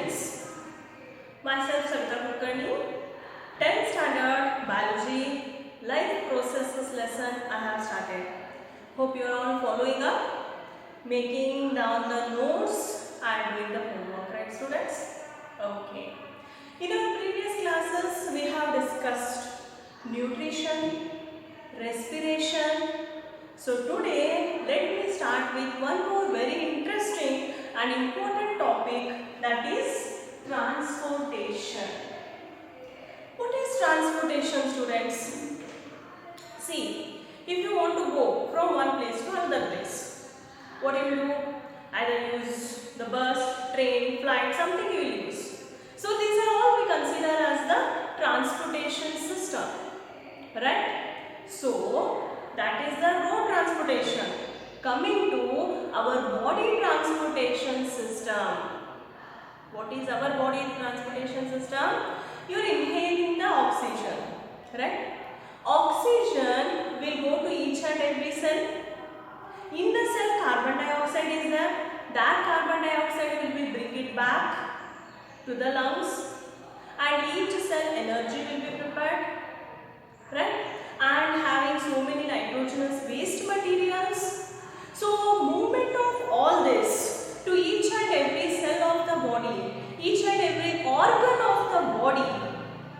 students, myself Savita Kulkarni, 10th standard biology life processes lesson I have started. Hope you are all following up, making down the notes and doing the homework, right students? Okay. In our previous classes we have discussed nutrition, respiration. So today let me start with one more very interesting and important topic, that is transportation. What is transportation, students? See, if you want to go from one place to another place, what you will do? Either use the bus, train, flight, something you will use. So these are all we consider as the transportation system, right? So that is the road transportation. Coming to our body transportation system. What is our body transportation system? You are inhaling the oxygen, right? Oxygen will go to each and every cell. In the cell, carbon dioxide is there. That carbon dioxide will be bring it back to the lungs, and each cell energy will be prepared, right? And having so many nitrogenous waste materials. So movement of all this to each and every cell of the body, each and every organ of the body,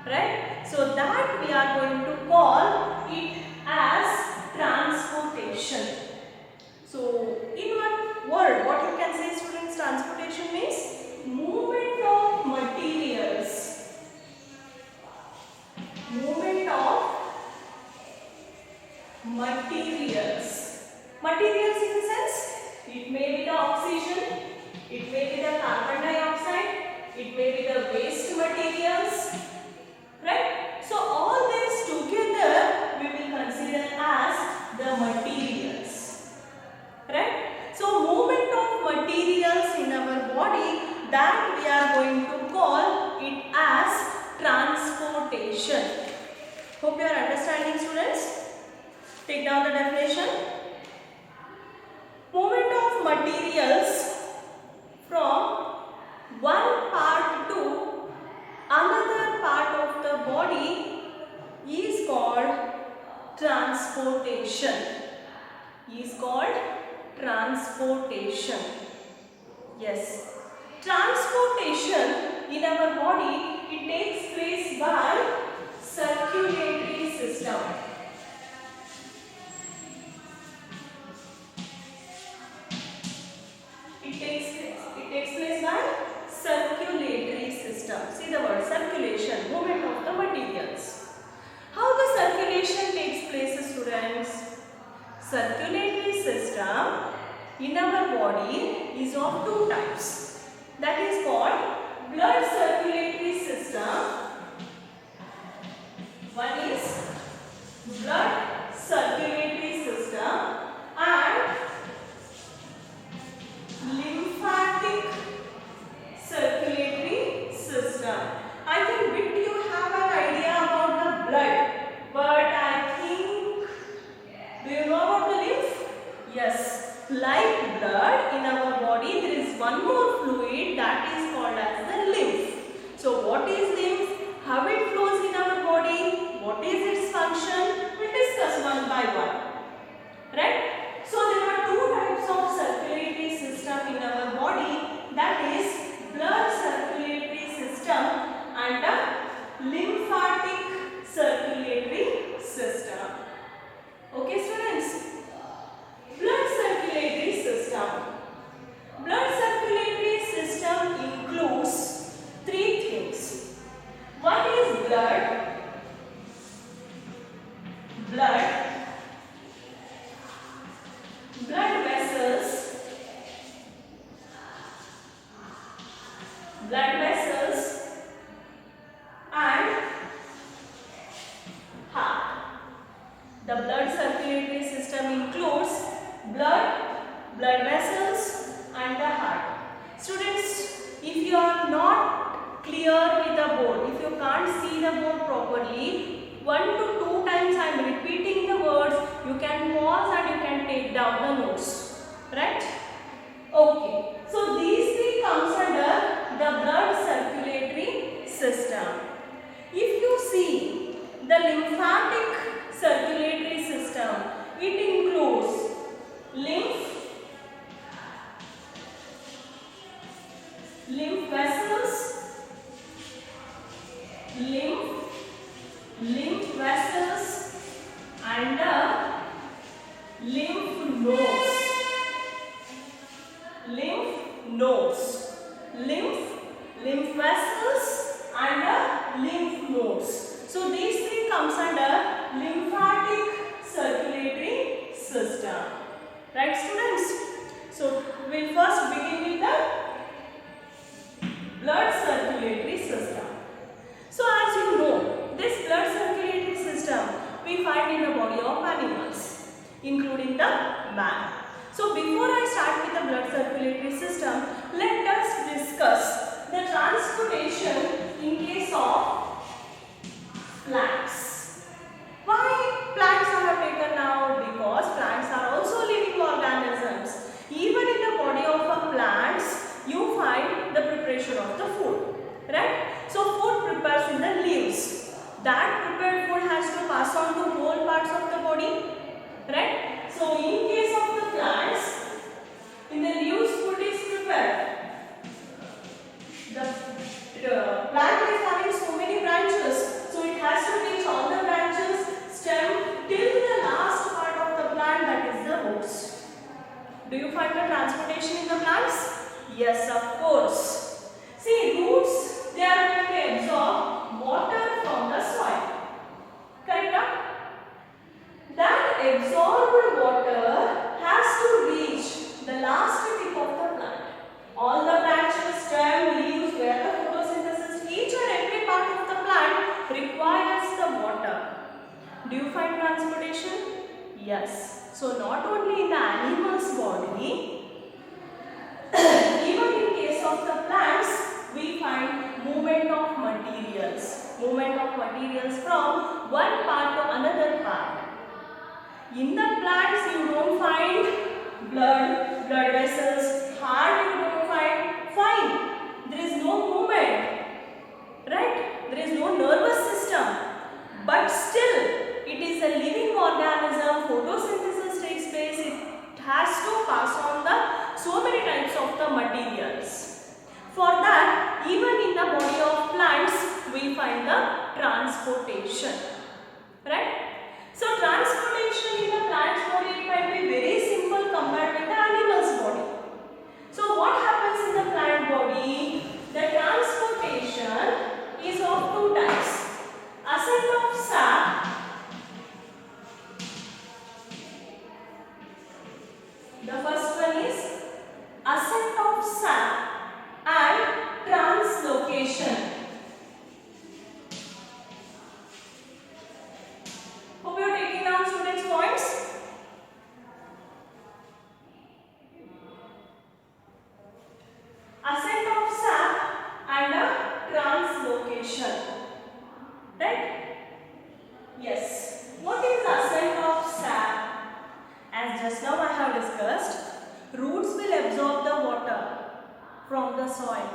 right? So that we are going to call it as transportation. So in one word, what you can say, students, transportation means movement of materials. Movement of materials. Materials in the sense, it may be the oxygen, it may be the carbon dioxide, it may be the waste materials, right? So all this together we will consider as the materials, right? So movement of materials in our body, that we are going to call it as transportation. Hope you are understanding, students. Take down the definition. Movement of materials from one part to another part of the body is called transportation. Is called transportation. Yes. Transportation in our body, it takes place by circulatory system. It takes place by circulatory system. See the word circulation, movement of the materials. How the circulation takes place, students? Circulatory system in our body is of two types. That is called blood circulatory system. One is blood circulatory system and lymphatic circulatory system. I think bit you have an idea about the blood, but I think, do you know about the lymph? Yes, like blood in our body, there is one more fluid that is called as the lymph. So what is lymph? How it flows in our body? What is its function? We'll discuss one by one, right? So there are two types of circulatory system in our body, that is blood circulatory system and the lymphatic circulatory system. Okay, students? Blood circulatory system. Blood circulatory system includes three things. One is blood, blood vessels, and heart. The blood circulatory system includes blood vessels and the heart. Students, if you are not clear with the board, if you can't see the board properly, 1 to 2 times I am repeating the words, you can pause and you can take down the notes, right? Okay, so these three comes under the blood nodes. Lymph vessels and lymph nodes. So these three comes under lymphatic circulatory system. Right, students? So we will first begin with the blood circulatory system. So as you know, this blood circulatory system we find in the body of animals, including the man. So before I start with the blood circulatory system, let us discuss the transportation in case of plants. Why plants I have taken now? Because plants are also living organisms. Even in the body of a plants, you find the preparation of the food, right? So food prepares in the leaves. That prepared food has to pass on to whole parts of the body, right? So in case of the plants, in the leaves food is prepared. The plant is having so many branches, so it has to reach all the branches, stem till the last part of the plant, that is the roots. Do you find the transportation in the plants? Yes, of course. See, roots, they are going to absorb water from the soil. Correct? That absorbed water has to reach the last tip of the plant. All the branches, stem, leaves, where the photosynthesis, each and every part of the plant requires the water. Do you find transportation? Yes. So not only in the animal's body, even in case of the plants, we find movement of materials. Movement of materials from one part to another part. In the plants, you don't find blood vessels, heart you don't find. Fine. There is no movement. Right? There is no nervous system. But still, it is a living organism. Photosynthesis takes place. It has to pass on the so many types of the materials. For that, even in the body of plants, we find the transportation. Right? So transportation in the plant's body, it might be very simple compared with the animal's body. So what happens in the plant body? The transportation is of two types. Ascent of sap . The first one is ascent of sap and translocation. Hope you are taking down students' points. Ascent of sap and translocation. Right? Yes. What is ascent of sap? As just now I have discussed, roots will absorb the water from the soil.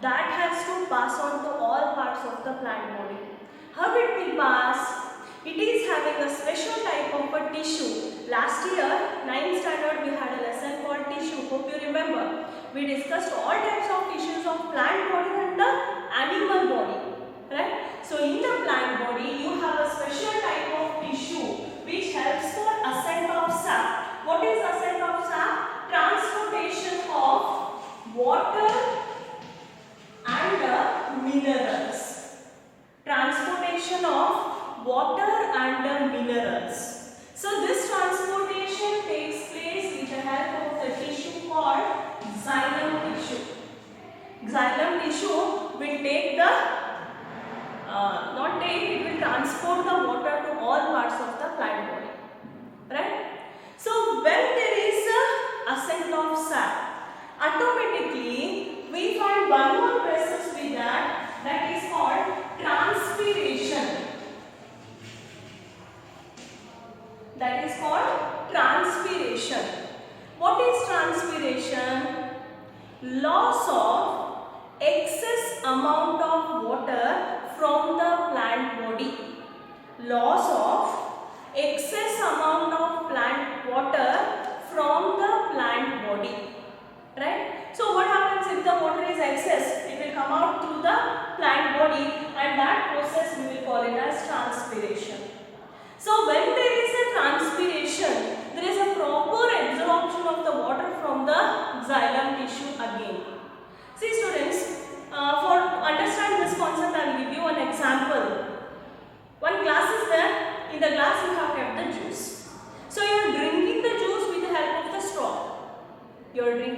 That has to pass on to all parts of the plant body. How it will pass? It is having a special type of a tissue. Last year, 9th standard, we had a lesson called tissue. Hope you remember. We discussed all types of tissues of plant body and the animal body. Right? So in the plant body, you have a special type of tissue which helps for ascent of sap. What is ascent of sap? Transportation of water and minerals. Transportation of water and minerals. So this transportation takes place with the help of the tissue called xylem tissue. Xylem tissue will take the it will transport the water to all parts of the plant body. Right? So when there is a ascent of sap, automatically we find one more process with that is called transpiration. That is called transpiration. What is transpiration? Loss of excess amount of water from the plant body. Loss of excess amount of plant water from the plant body. Right? So what happens if the water is excess? It will come out through the plant body, and that process we will call it as transpiration. So when there is a transpiration, there is a proper absorption of the water from the xylem tissue again.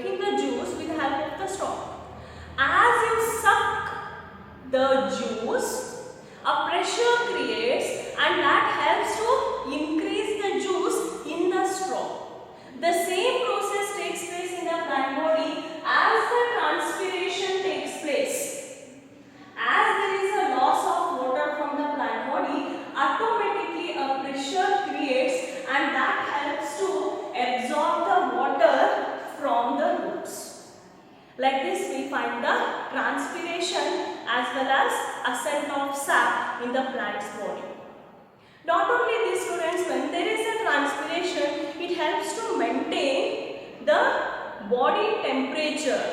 drinking the juice with the help of the straw. As you suck the juice, a pressure creates and that helps to increase the juice in the straw. The same process takes place in the plant body as the transpiration takes place. As there is a loss of water from the plant body, automatically a pressure creates and that helps to absorb the water from the roots. Like this we find the transpiration as well as ascent of sap in the plant's body. Not only this, students, when there is a transpiration, it helps to maintain the body temperature.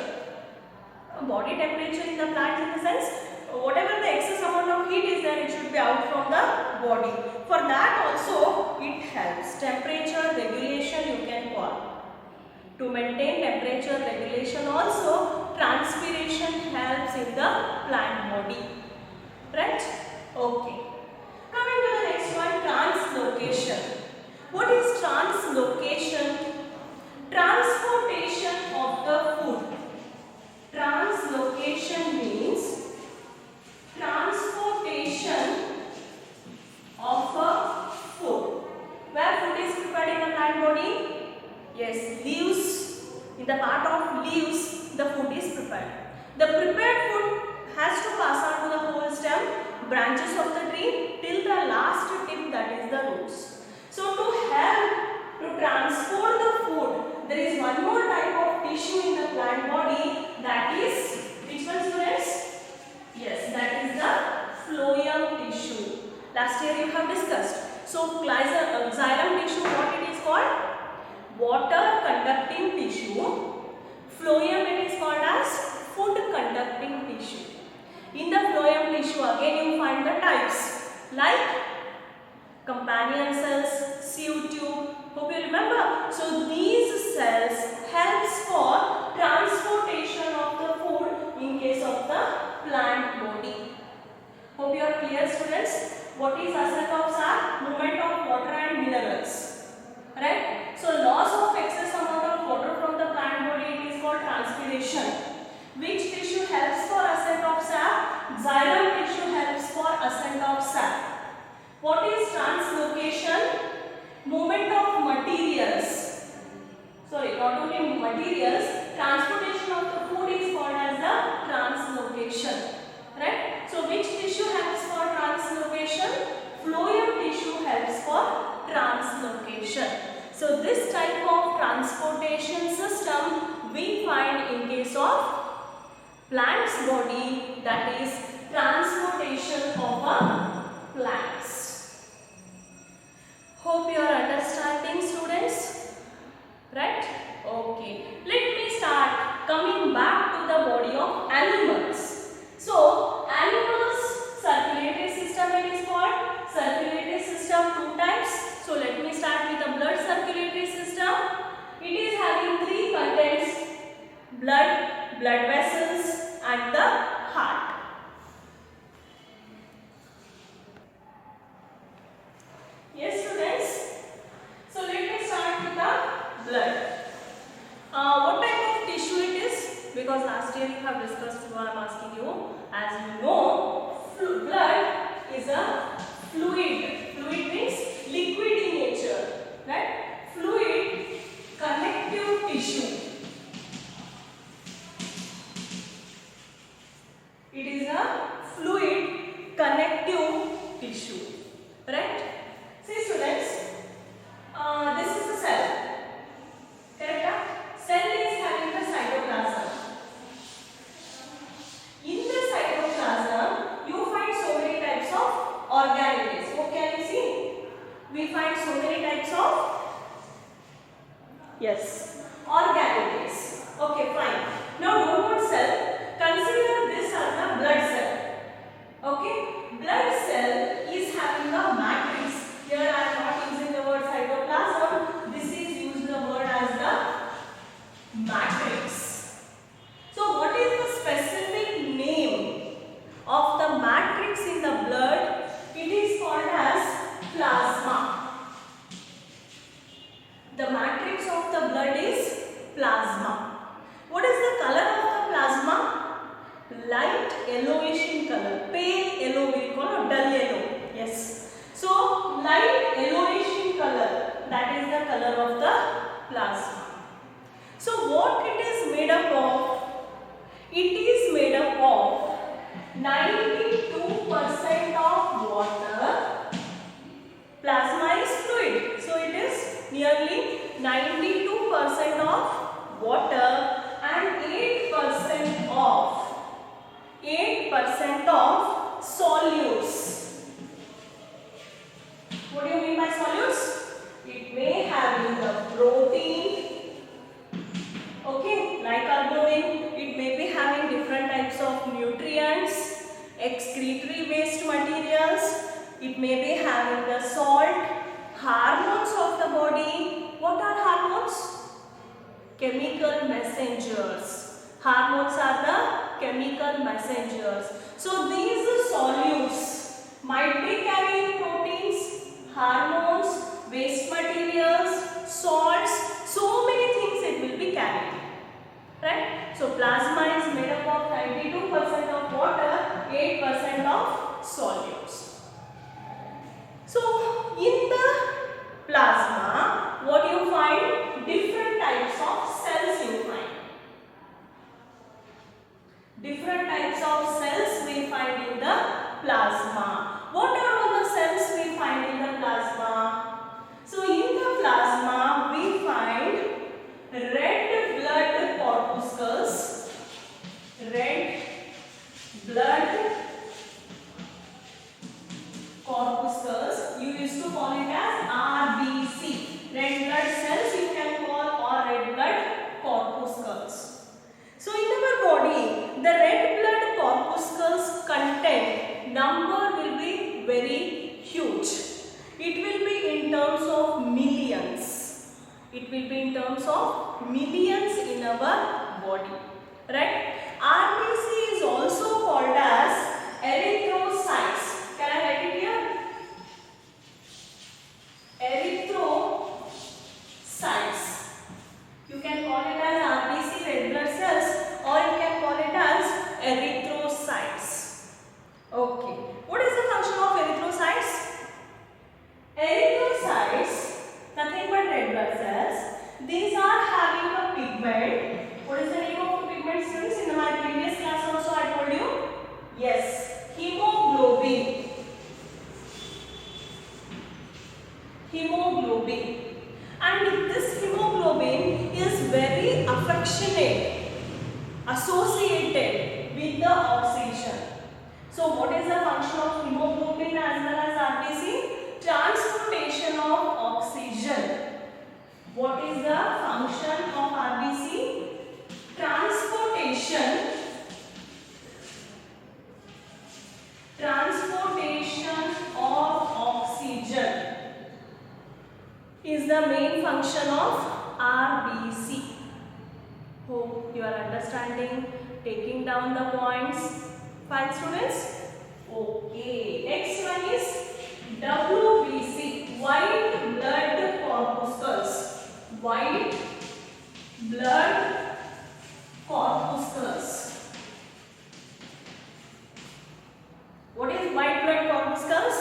Body temperature in the plant in the sense, whatever the excess amount of heat is there, it should be out from the body. For that also it helps. Temperature regulation you can call. To maintain temperature regulation also, transpiration helps in the plant body. Right? Okay. Coming to the next one, translocation. What is translocation? Transportation of the food. Translocation means transportation of a food. Where food is prepared in the plant body? Yes, leaves. In the part of leaves, the food is prepared. The prepared food has to pass on to the whole stem, branches of the tree till the last tip, that is the roots. So to help to transport the food, there is one more type of tissue in the plant body, that is, which one, students? Yes, that is the phloem tissue. Last year you have discussed. So xylem tissue, what it is called? Water conducting tissue. Phloem it is called as food conducting tissue. In the phloem tissue again you find the types like companion cells, sieve tube. Hope you remember. So these cells helps for transportation of the food in case of the plant body. Hope you are clear, students. What is ascent of sap? Movement of water and minerals. Right? So loss of excess amount of water from the plant body, it is called transpiration. Which tissue helps for ascent of sap? Xylem tissue helps for ascent of sap. What is translocation? Movement of materials. Sorry, not only materials, transportation of the food is called as the translocation. Right? So which tissue helps for translocation? Phloem tissue helps for translocation. So this type of transportation system we find in case of plant's body, that is transportation of a plants. Hope you are understanding, students. Right? Okay. Let me start coming back to the body of animals. So animals, circulatory system it is called. Circulatory system two types. So let me start with the blood circulatory system. It is having three contents: blood, blood vessels and the heart. Yes, students. So let me start with the blood. What type of tissue it is? Because last year you have discussed, so I am asking you. As you know, blood is a fluid. Fluid means liquid in nature. Right? Fluid connective tissue. It is a fluid connective tissue. Right? See, students, this is a cell. Correct? Cell is having the cytoplasm. In the cytoplasm, you find so many types of organelles. What can you see? We find so many types of excretory waste materials. It may be having the salt, hormones of the body. What are hormones? Chemical messengers. Hormones are the chemical messengers. So these solutes might be carrying proteins, hormones, waste materials, salts, so many things it will be carrying. Right? So plasma is made up of 92% of water, 8% of solutes. So in the plasma, what you find? Different types of cells you find. Different types of cells we find in the plasma. What are all the cells we find in the plasma? So in the plasma we find red blood corpuscles. Red blood corpuscles. You used to call it as RBC. Red blood cells you can call, or red blood corpuscles. So in our body, the red blood corpuscles content number will be very huge. It will be in terms of millions. It will be in terms of millions in our body. Right? RBC is also called as erythrocytes. Can I write it here? Erythrocytes. You can call it as RBC, red blood cells, or you can call it as erythrocytes. Okay. What is the function of erythrocytes? Erythrocytes, nothing but red blood cells. These are having a pigment. What is the name of the pigment, students? In my previous class also I told you. Yes, hemoglobin. Hemoglobin. And this hemoglobin is very affectionate, associated with the oxygen. So what is the function of hemoglobin as well as RBC? Transportation of oxygen. What is the function of RBC? Transportation of oxygen is the main function of RBC. Hope you are understanding, taking down the points. Fine, students? Okay. Next one is WBC, white blood corpuscles. White blood corpuscles. What is white blood corpuscles?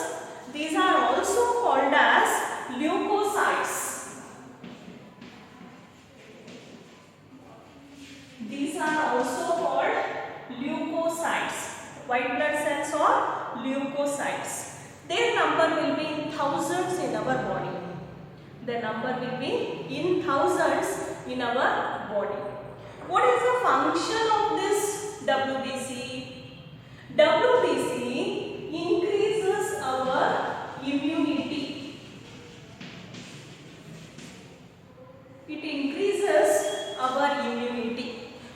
These are also called as leukocytes. These are also called leukocytes. White blood cells or leukocytes. Their number will be in thousands in our body. The number will be in thousands in our body. What is the function of this WBC? WBC increases our immunity. It increases our immunity.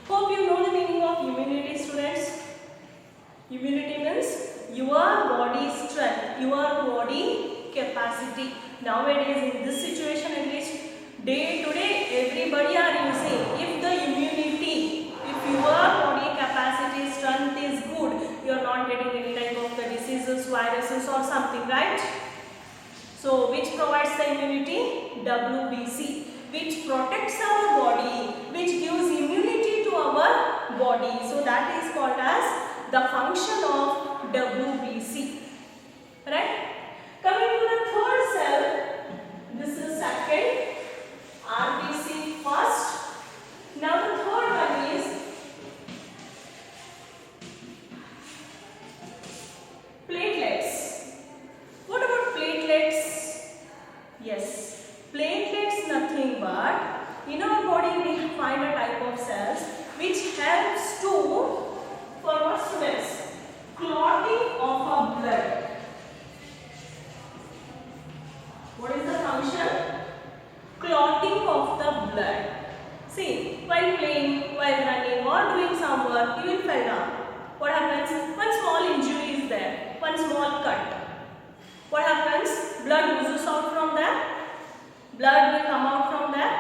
Hope you know the meaning of immunity, students. Immunity means your body strength, your body capacity. Nowadays in this situation, at least day to day, everybody are using. If the immunity, if your body capacity strength is good, you are not getting any type of the diseases, viruses or something, right? So which provides the immunity? WBC, which protects our body, which gives immunity to our body. So that is called as the function of WBC. Right? Coming to the third cell, this is second, RBC first. Now the third one is platelets. What about platelets? Yes, platelets nothing but in our body we find a type of cells which helps to, for what, students? Clotting of our blood. What is the function? Clotting of the blood. See, while playing, while running or doing some work, you will fall down. what happens? One small injury is there, one small cut. What happens? Blood oozes out from there. Blood will come out from there,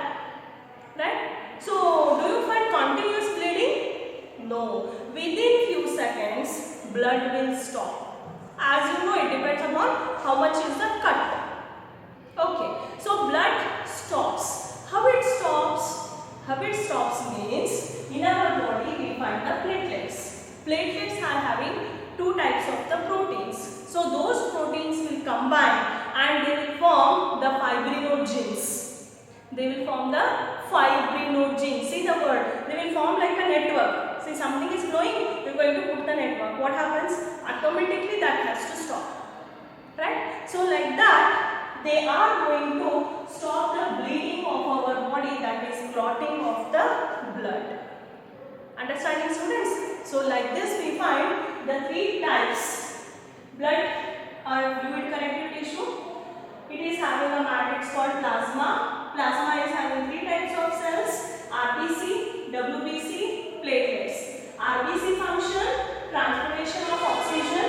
right? So, do you find continuous bleeding? No. Within few seconds, blood will stop. As you know, it depends upon how much is the cut. Okay. So, blood stops. How it stops? How it stops means in our body we find the platelets. Platelets are having two types of the proteins. So, those proteins will combine and they will form the fibrinogens. They will form the fibrinogens. See the word. They will form like a network. See, something is flowing, you are going to put the network. What happens? Automatically that has to stop. Right? So, like that, they are going to stop the bleeding of our body, that is clotting of the blood. Understanding, students? So, like this we find the three types. Blood or fluid connective tissue. It is having a matrix called plasma. Plasma is having three types of cells: RBC, WBC, platelets. RBC function, transportation of oxygen.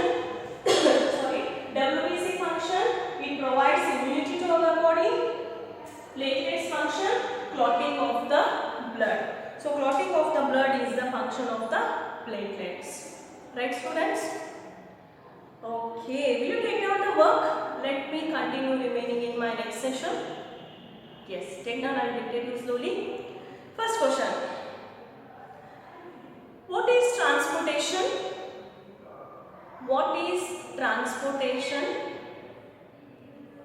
Sorry, WBC function, it provides immunity to our body. Platelets function, clotting of the blood. So, clotting of the blood is the function of the platelets. Right, students? Okay, will you take down the work? Let me continue remaining in my next session. Yes, take down and dictate you slowly. First question. What is transportation? What is transportation?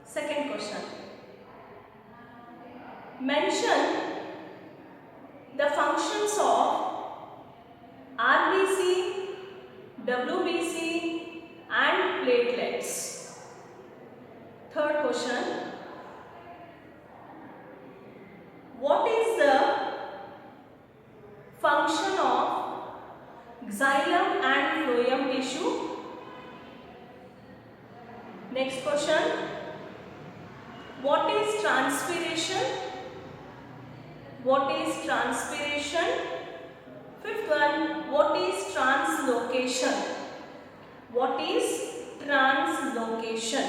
Second question. Mention the functions of RBC, WBC and platelets. Third question. What is the function of xylem and phloem tissue? Next question. What is transpiration? What is transpiration? Fifth one. What is translocation? What is translocation?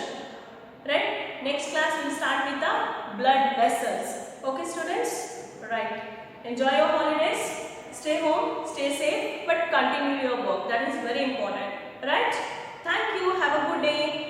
Right? Next class we will start with the blood vessels. Okay, students? Right. Enjoy your holidays. Stay home, stay safe, but continue your work. That is very important. Right? Thank you. Have a good day.